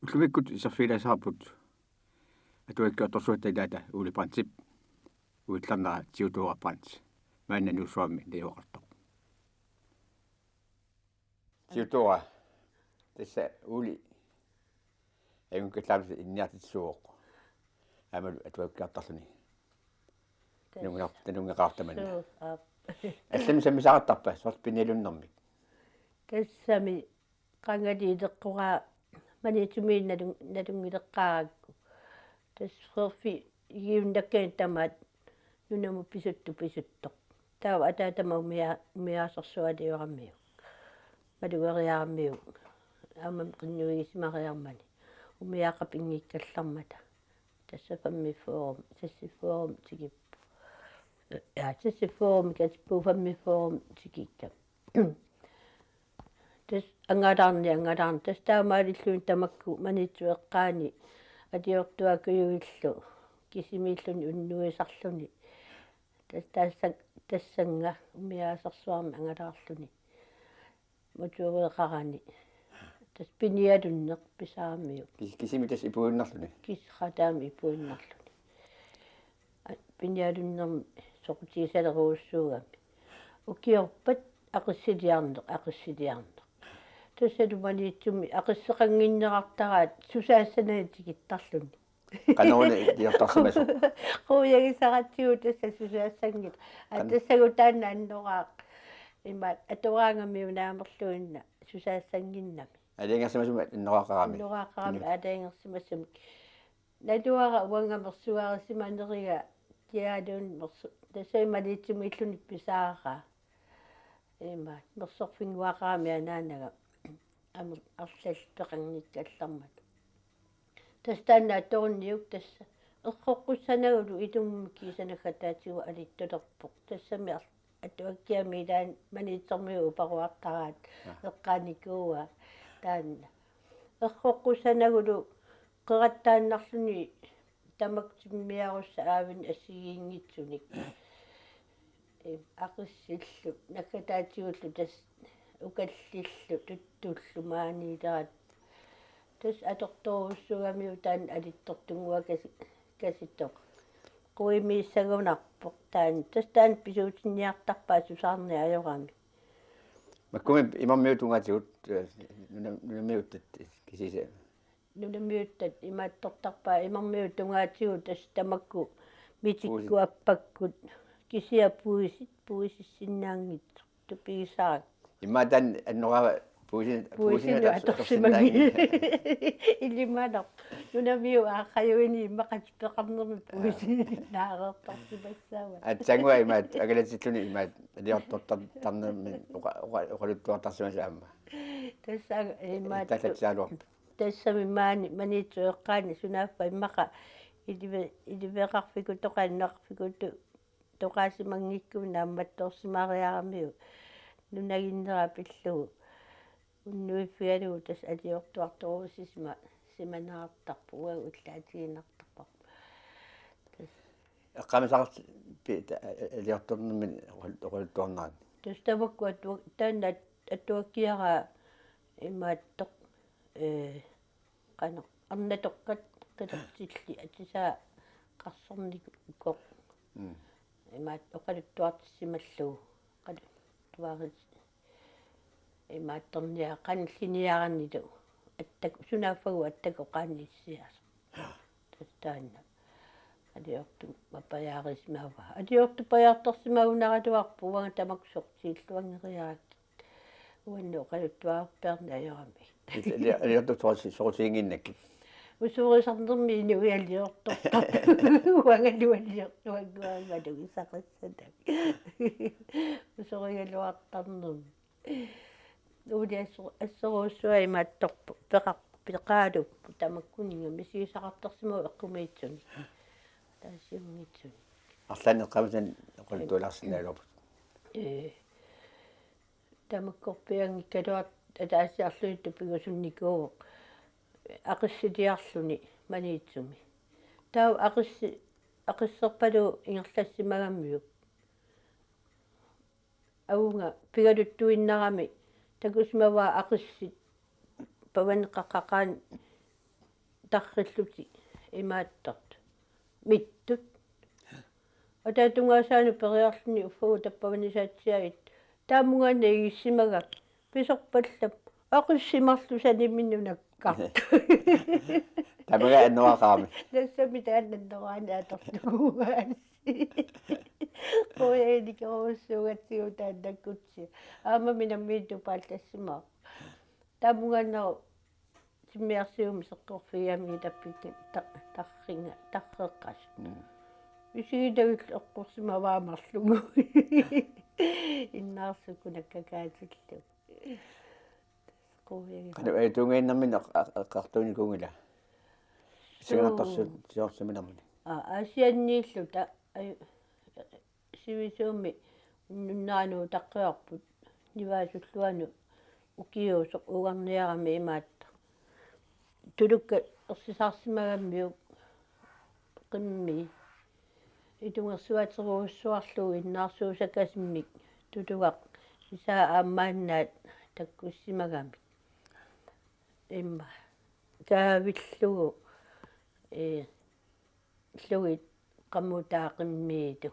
Utlumikut isarfiilasaarput atuikkatorsuittaitaata ulipansip uitlarnera tiutuarpans maannanussuammi liuqartoq tiutua tassa uli ayunkallaarsi inniartissuuq amalu atuikkaartarluni nungeqaartamanna allami sammisaqartarpa sorpinilunnermik тассами qangaliteqquraa манитумиин налунгилеққаагакку тассерфи игиуннаккани тамаат нунаму писуттоқ таава атаатама умиаасерсуалиораммиу малугериараммиу аамам qinnuigisimaриармани умиаақапингиккаллармата тассафамми форум тассифорум тигиппу тассифорум катпуфамми форум тигикка тас ангалаарни тас таамаалиллуин тамакку манитсуэққаани атиортуакуюиллу кисимииллуни уннуисарлуни тассанга умиаасерсуарми ангалаарлуни мутуеқарани тас пиниалуннеқ писаамиу кисими тас ипуиннарлуни кисхатаами ипуиннарлуни пиниалуннерми соқутигисалеруussуугами укиорпат ақиссилиарнеқ тассалуманиитсуми ақиссеқангиннеқартараат сусаассанаатигиттарлуни канаоне диортарсимасу қуягисаратсигу тасса сусаассангит тассагу таанна аннораақ имаат атораангаммиу наамерлуинна сусаассангиннами алингерсимасума иннораақарами алингерсимасуми налуара уангамерсуаарисиманерига тиаалуун мерсу тассаималиитсуми иллуни писаараа имаат мерсорфингуақарами анаанага амер арлалпеқангиккаллармат тастаана аторниук тасса эрқоққуссанагулу илумми кисанаггатаатигу алиттулерпоқ тассами атуаккиами илаан манитсэрмиу упаруартараат эққааникууа таанна эрқоққуссанагулу қераттааннарлуни тамактиммиарусса аавин ассигиингитсуник ақиссиллу наккатаатигуллу тас укаллиллу туттууллу маанилерат тас аторторуссугамиу таан алиттортунгуа каситтоқ қуимииссагунарпоқ таан тас таан писуутинниартарпаа сусаарни ажорами маккуми имаммиутунгаатигут нунаммиуттат кисисе нунаммиуттат имааттортарпаа имаммиутунгаатигу тас тамакку митиккуаппаккут кисиа пуисиссиннаангитсо тупигисаак иммаатан аннорава пуисин аторсимаги илиманер нунамиу аахаюини иммақат пеқарнерми пуисин наареэртарсимассаава атсангуа имаат агалатиллуни имаат алиортортартарнерми оқалуттуартарсимасаама тассаа имаат татсаалуарп тассами маани манитсуэққаани сунааффа иммақа иливеқарфику тоқааннеқарфикуту тоқаасимангиккуми наамматторсимариарамиу нунагиннера пиллугу уннуиффигалугу тас алиортуарторусисма симанаартарпу уа уллаатигинартарпар тас эққамисақарт алиорторнерми оқалуттуарнаат тас тавакку таанна аттуаккиара имааттоқ қана арнатоққат қилертилли атисаа қарсорникук имаат оқалуттуартиссималлугу қали туарис имаатторниа қанллиниараннилу аттак сунааффагу аттакоқааниссиас тастаанна алиорту мапаяарисмаава алиорту паяарторсимагунаралуарпу уанга тамаксортииллуангериаракки уанну оқалуттуаарперна аёрами алиорту сорсиингиннакки усуурисарнерми инуиалиортортар уангалуалиортуангуаамалугисақассатак усуригалуартарнерми улиассоруссуа имаатторпу пеқаалуппу тамаккунинга мисигисақарторсимау эққумиитсуни таасиунгитсуни арлаани эққамасан оқалуттуалаарсинаалуарпут тамаккорпиангиккалуарт атаассиарлуитту пигусунникууоқ ақиссилиарлуни маниитсуми таа ақиссерпалу ингерлассимагаммиук аунга пигалуттуиннарами такусмава ақиссит паванеқаққаан тарриллути имааттарт миттут атаатунгаасаану периарлүни уффагу таппаванисаатсиагит таамунгаана игиссимага писорпаллап ақиссимарлусани миннунаккарт Тамага аннуақарми. тассами тааннаннораани атортугугаани коэдикеруссуугатсигу тааннаккутси аама минаммиитту паалтассимаа таамунгааннеру симмиарсиуми сеққорфигами таппикки тарринга тарреққас висигитагил эққорсимаваамарлугу иннаарсукунаккакаатиллу коэги Кана тунгeenнаммин эққартууникунгила. Сигнатарсу сиорсиминаммини. асианнииллу та сивисууми уннаану таққиарпут ниваасуллуану укиусоқ угарниарами имаатта тулукка ерсисаарсимагаммиу қимми итунгерсуатеруussуарлугу иннаарсуусакасиммик тулугақ исаа аамааннаат таккуссимагами имма каавиллугу лугит qamutaaqimmiitu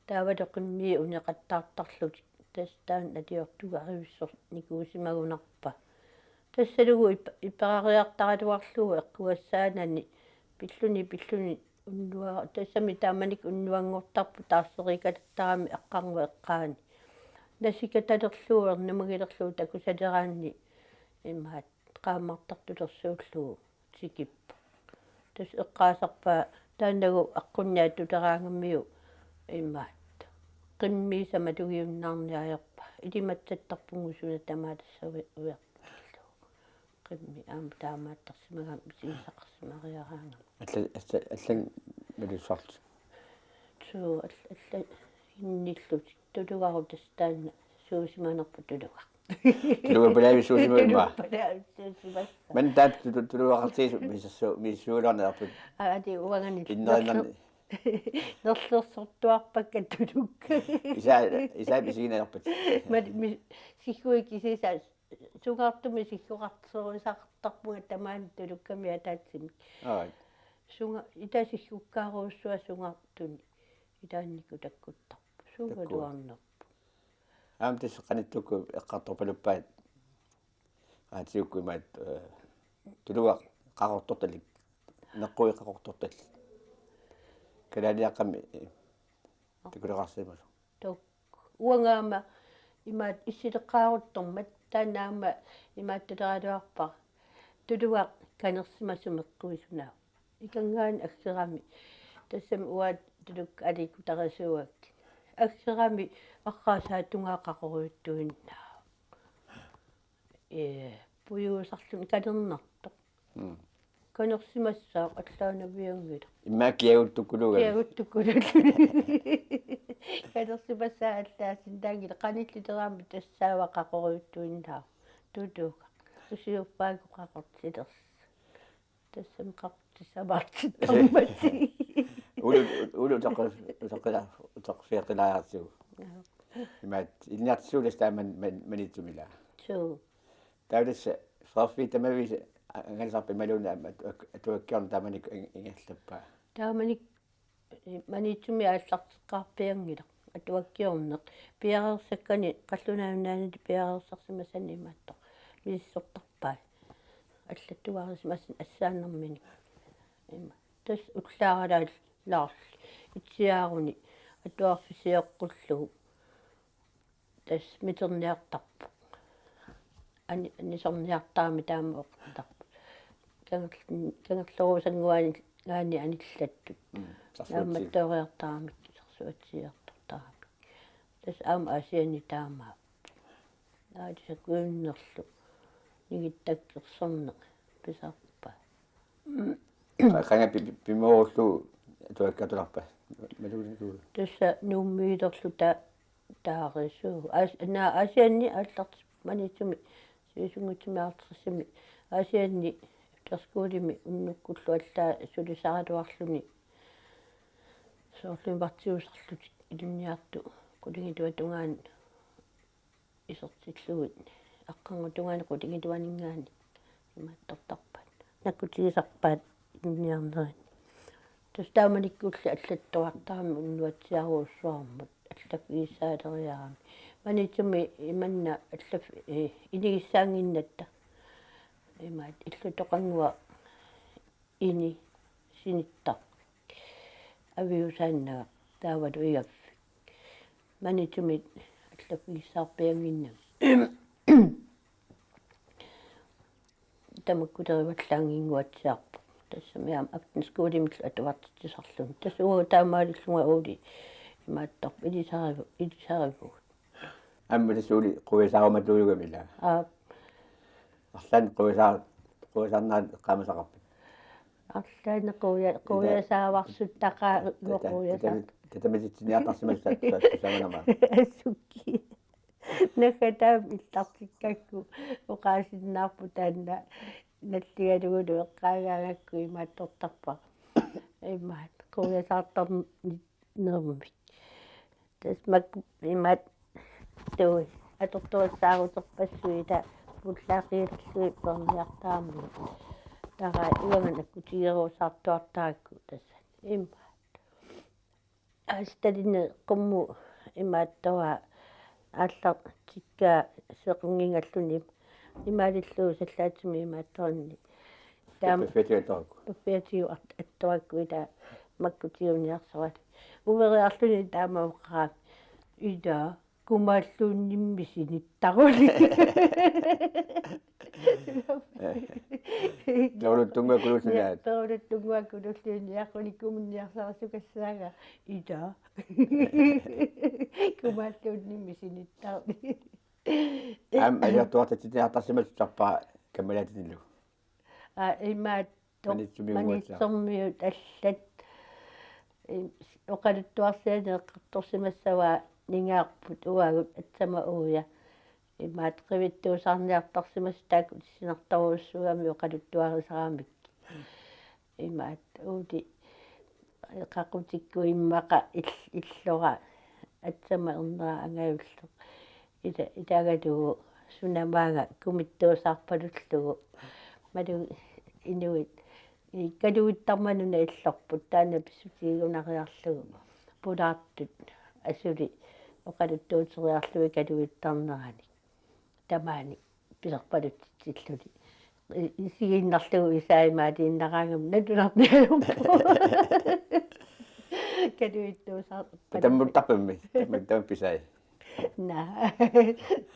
taavaloqimmi uneqattaartarlutik tastaan atiortugaривissor nikuusimagunarpa tassalugu iparariartaraluarlugu eqquassaanani pilluni unnua tassami taamanik unnuangortarpu taasseriikatattaami eqqarmu eqqaani nasikatalerlugu ernumagilerlugu takusateraanni immaat qaammartartulersuullugu tikippu tas eqqaasarpaa тааннагу аққунниаттутераангаммиу иммаат қиммиисама тугиуннаарниаерпа илиматсаттарпунгусуна тамаатассави уярлу қимми аама таамааттарсимагам сисақарсимариараангам аллан милуссарт суу алла инниллут тулугару тастаанна суусиманерпу тулуга тулуга палависсуусимаимма мен тат тулугартис миссуулернерпут аати уагани иннериннерни нерлерсортуарпакка тулукка isaa писигинерпут ми сихуикисиса сугаартуми сихугартсерисаартарпуга тамаани тулукками атаатсими сунга итасихуккааруussуа сунгартуни итааннику таккуттарпу сугалуарнерпу амтис qanittukku eqqartorpaluppaat aatiukkuimaat tuluga qaqortortalik neqqui qaqortortal kalaliaqqami tikuleqarsimasu tok uangaama imaat issiteqqaaruttormat taanaama imaattuleraluarpa tuluga kanersimasumekkuisunaa ikangaani aggerami tassam uaat tuluk alikutarissuak агсерами аққаасаатунгаақақоруйуттуиннаа пуйуусарлун калернарто канерсимассаа аллаанавиангила иммаакиагуттуккулуга канерсимассаа аллаасин таангила каниллитераами тассаава қақоруйуттуиннаа тутуука усиуппаагу қақортилерс тассам қартисамаартиттармати улу тоқфиақилааратсуу имаат инниартсуулас тааман манитсумила суу таавласса фарфитамавис ангалсарпи малуна атуаккиорн тааманик ингерлаппаа тааманик манитсуми ааллартеққарпиангила атуаккиорнеқ пиарерсаккани қаллунаавнаанити пиарерсарсимасани имааттор миссортарпаа аллаттугаарисмасин ассааннэрмини има тас уллааралаал лаарли итсиааруни атуарфисиэққуллугу тас митерниартарпу анисорниартаами таама оқтарпу кангерлорусангуани гаани аниллаттут нааматтоориартарамик серсуатсиартартарамик тас аама асиани таамаа аатисакуиннерлу нигиттаккерсорне писарпа қанга пимооллу туаккатуларпа малуникуу тасса нууммиилерлу таарисуу наа асианни алларт манитсуми сисунгутсимаартэрсими асианни терскуулими уннуккуллу аллаа сулисаралуарлуни соорлуми партиусарлут илунниарту кулигитуатунгаан исертиллугит аққангутунгаани кулигитуанингаани имааттортарпат накутигисарпаат инниарнерин тустааманиккулла аллаттуартарами уннуатсиаруусsuarmut аллаффигиссаалериарами манитсуми иманна аллаф инигиссаангиннатта имаат иллутоқангуа ини синитта авиусааннага таавалу игаффи манитсуми аллаффигиссаарпиангиннам тамаккутериваллаангингуатсиарпу тассамиам афтенскуулимиллу атуартитсарлун тассугу таамаалиллунга уули имааттор илисариву амма тассуули қуисааруматуйугамила арлаан қуисаарнаат эққамасақарпит арлаана қуясааварсут тақаа иуқуясаа татамиситсиниартарсимассаа саманама ассукки накатаам иллартиккакку оқаасиннаарпу таанна наллигалугулу эққаагаагакку имааттортарпа имаат қуясаартарни нермумик тасмак имаат туи атортуассаагутерпассуита пуллаақиерлуи перниартаамми тара иуангана кутигеруусаартуартаакку тасса имаат асталине қумму имааттава аллар тиккаа сеқунгингаллуни имаалиллуу саллаатсуми имаатторни таам пеффетиу аттуакку ита маккутиуниарсават увериарлуни таамаоққаа ида кумааллуунниммисиниттарули лоулуттунгуакулусниаат лоулуттунгуакулусниақуни куминниарсарасукассаага ида кумааллуунниммисиниттарни алиартуартатитиартарсимассарпаа каммалаатиниллу имаат манитсэрмиут аллат оқалуттуарсиани эққарторсимассаваа нингаарпут уагут атсама ууя имаат қивиттуусаарниартарсимас таакку тиссинартаруussугами оқалуттуарисарамик имаат ууди эқақутикку иммақа иллора атсама ернера ангавиллу итагалугу сунамаага кумиттуусаарпалуллугу малу инуит калуиттармануна иллорпут таана писсутигунариарлугу пулаартут асули оқалуттуутериарлуи калуиттарнерани тамаани писарпалутсиллули исигиннарлугу исаимаати иннараангам натуларниалуппу калуиттуусаар таммуттарпамми таммуттам писай на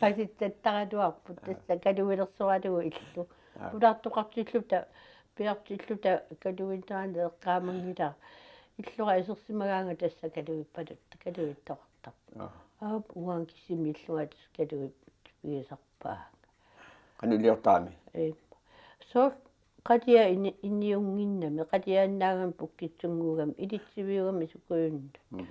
паситтаттаратуарпут тасса калуилерсуалугу иллу пулаартоқартиллута пиартиллута калуинтаани эққаамангила иллура исерсимагаанга тасса калуиппалут калуиттоқартар аап уан кисимиллуат калуип пиисарпаа канулиортаами со qatiya inniunginnami qatiyaannaagan pukkitsunguugam ilitsivigami sukuyunna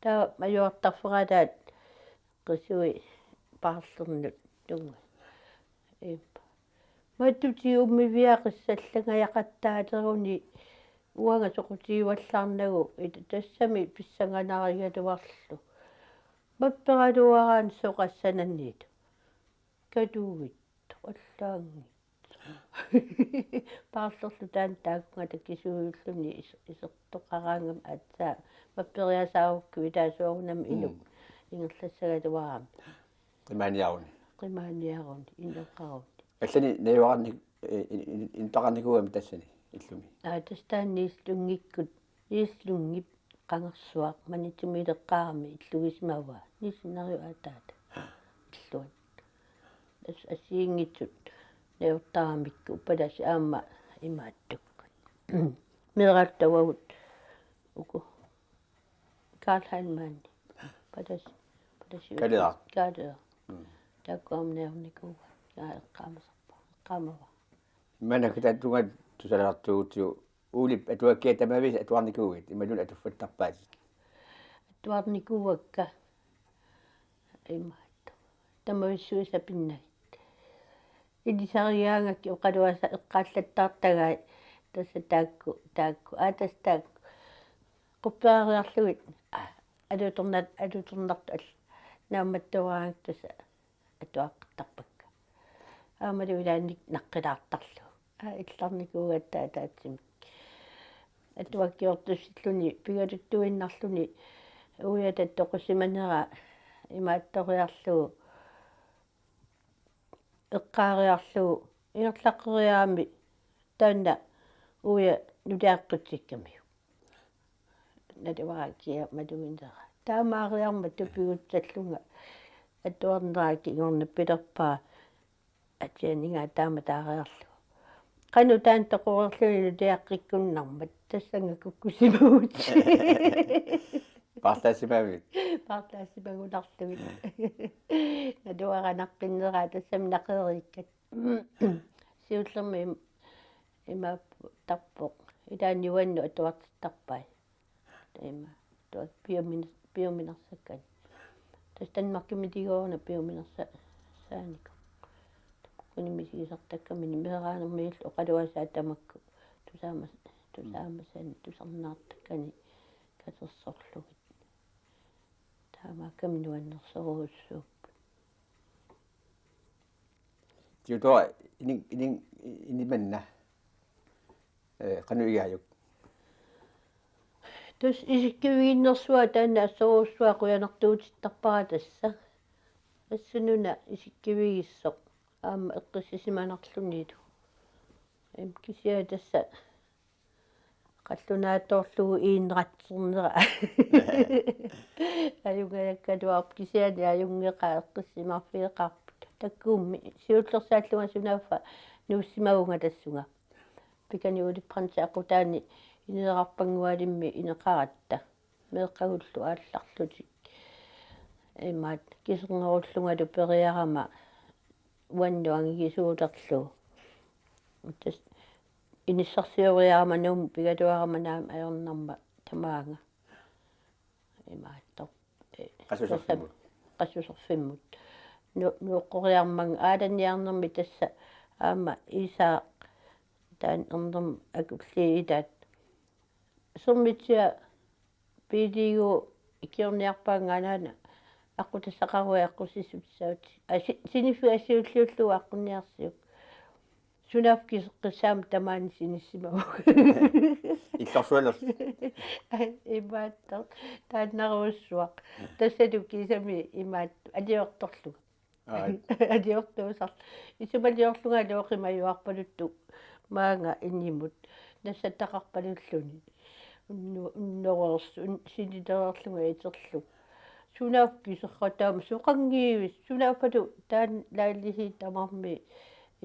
taa majuartarferaalaat qisui paarlernut tunga mattutiummiviaqissallangajaqattaateruni uanga soqutiivallarnagu tassami pissanganarigaluarlu mapperaluaraan soqassananniit katuugit allaangi paarlerlu taan taakkunga takkisuulluni isertoqaraangam atsaa mapperiasaarukku itaasuorunam inuk ingerlassagaluaram qimaaniaruni ineqqaruni аллани наиваарни интақарникугами тассани иллуми тастаан ниислунгиккут ниислунгип qangersuaq manitsumileqqaarami illugисмава нисинариу атаата иллуат асиингитсут неортаарамикку палас аама имааттуккут миралтавагут уку Karl палас калера таккуамнеорникуга яаққамасарпа қамава манакитаттунга тусалаартуутиу уулип атуаккиа тамавис атуарникуугит ималун атуффаттарпаат атуарникууакка имаат тамависсуиса пиннагит илисариаангакки оқалуаса эққааллаттаартагаа тасса таакку атастаак quppaariarlugit алутернарту ал наамматтуараангак тасса атуаққартарпакка аамалуилаанник наққилаартарлу илларникуугаттаа таатсимик атуаккиортуссиллуни пигалуттуиннарлуни уятат тоқусиманера имаатториарлугу эққаариарлугу ингерлаққериаами таанна уя нулиаққутсиккамиу натуараккиа матугинера таамаариарма тупигутсаллунга атуарнерааки ингорна пилерпаа атианингаа таама таариарлу qanu taan toqorerluni tiaqqikkunnarmat tassanга kukkusimagut Partaasimagut natuaranaqqinneraa tassami naqerikkat siullermi imaappu tarpoq ilaaniuannu atuartittarpai taima tuat piuminarsakkan tastanmarkimitigoorna piuminarsa saanik kunimisigisartakkamini meeraanermiil oqaluasaa tamakku tusaamasan tusarnaartakkani katersorlugit taamaakkamini nuannersoruussuup tiutoa inimanna qanu igaajuk tus isikkiviinnersua taanna assoruussua quyanartuutittarpara tassa assununa isikkivigissoq aama eqqissisimanarluniitu kisia tassa qallunaattorlugu iinneratsernerا ajungajakkaluarp kisiani ajungeqa eqqissimarfiiqarput takkuummi siullersaallunga sunaaffa nuussimagunga tassunga pikani ulipransa aqutaani ineqarpangualimmi ineqaratta meeqqagullu aallarlutik imaat kisernerullungalu periarama уаннуангисуутерлу тас инissarsioriaramanum пигатуараманаам аернарма тамаанга имааттор qassuserfimmut nuuqqoriarmang ааданниарнерми тасса аама isaa таан эрнерм акуллиитаат суммитсиа пилигу икиорниарпаанганаана aqutassaqarui aqusissutsaut sinifiassiulluullugu aqunniarsiuk sunaafkisqissaam tamaani sinissimagu ikkarsualers imaattor taannaruussuaq tassalu kisami imaat aliortorlugu aliortuusar isumaliorlunga looqimayuarpaluttu maanga innimut nassattaqarpalulluni unnorersu sinitererlunga iterlu sunaafkiserrataama suqangiivis sunaafalu taan laalihi tamarmi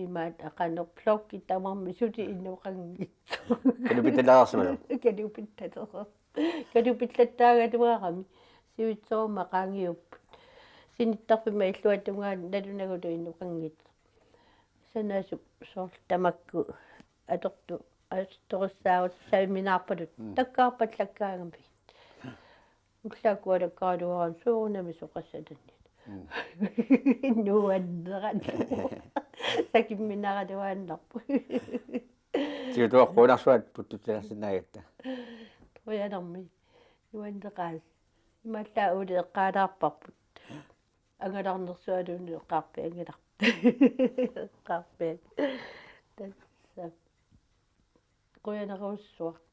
imaat aqanerplorki tamarmi suti innuqangitsu kalupitalaarsimalu kalupillattaagatuarami siutsoorma qaangiupput sinittarpima illuatungaan nalunagulu innuqangitsu sanasuk soorl tamakku atortu astorissaagut saiminaarpalut takkaarpatlakkaangami ullaakualakkaluaran suurunami soqassatanni nuanneran sakimminaraluaannarpu tiutoa quunarsuat tuttutelarsinaagatta toyanarmi nuanneqaas imallaa uuli eqqaalaarparput angalarnersualuni eqqaarpiangilar eqqaarpian tassa quyanarussuaq